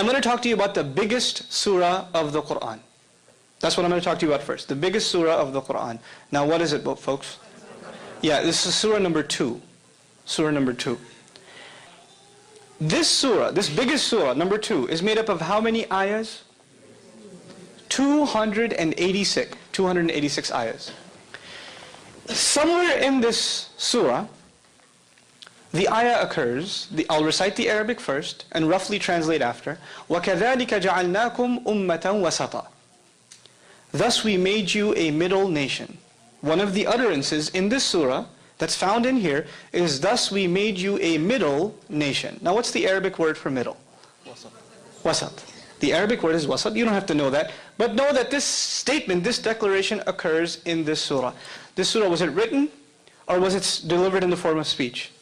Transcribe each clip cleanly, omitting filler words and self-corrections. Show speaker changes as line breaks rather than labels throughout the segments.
I'm going to talk to you about the biggest surah of the Qur'an. That's what I'm going to talk to you about first. The biggest surah of the Qur'an. Now what is it, folks? Yeah, this is surah number 2. Surah number 2. This surah, this biggest surah, number 2, is made up of how many ayahs? 286. 286 ayahs. Somewhere in this surah, the ayah occurs, I'll recite the Arabic first and roughly translate after. وَكَذَلِكَ جَعَلْنَاكُمْ أُمَّةً وَسَطًا. Thus we made you a middle nation. One of the utterances in this surah that's found in here is thus we made you a middle nation. Now what's the Arabic word for middle? Wasat. Wasat. The Arabic word is wasat. You don't have to know that. But know that this statement, this declaration occurs in this surah. This surah, was it written or was it delivered in the form of speech?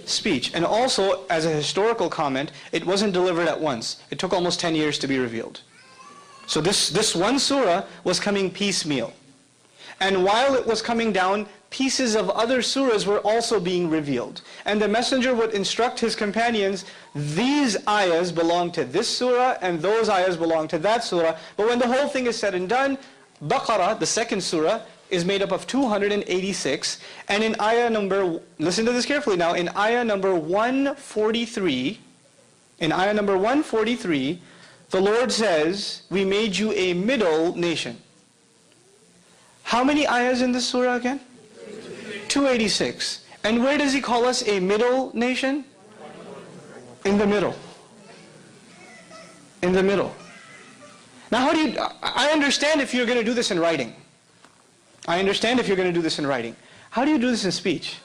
Speech. And also, as a historical comment, it wasn't delivered at once. It took almost 10 years to be revealed. So this one surah was coming piecemeal. And while it was coming down, pieces of other surahs were also being revealed. And the messenger would instruct his companions, these ayahs belong to this surah and those ayahs belong to that surah. But when the whole thing is said and done, Baqarah, the second surah, is made up of 286. And in ayah number, listen to this carefully now, in ayah number 143, the Lord says, we made you a middle nation. How many ayahs in this surah again? 286. And where does He call us a middle nation? In the middle. In the middle. Now how do you, I understand if you're going to do this in writing. I understand if you're going to do this in writing. How do you do this in speech?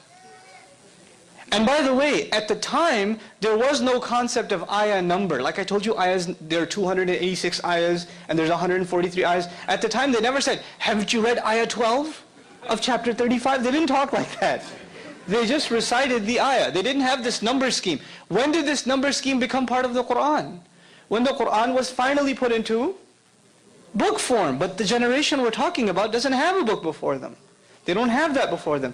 And by the way, at the time, there was no concept of ayah number. Like I told you, ayahs, there are 286 ayahs, and there's 143 ayahs. At the time, they never said, haven't you read ayah 12 of chapter 35? They didn't talk like that. They just recited the ayah. They didn't have this number scheme. When did this number scheme become part of the Qur'an? When the Qur'an was finally put into book form. But the generation we're talking about doesn't have a book before them. They don't have that before them.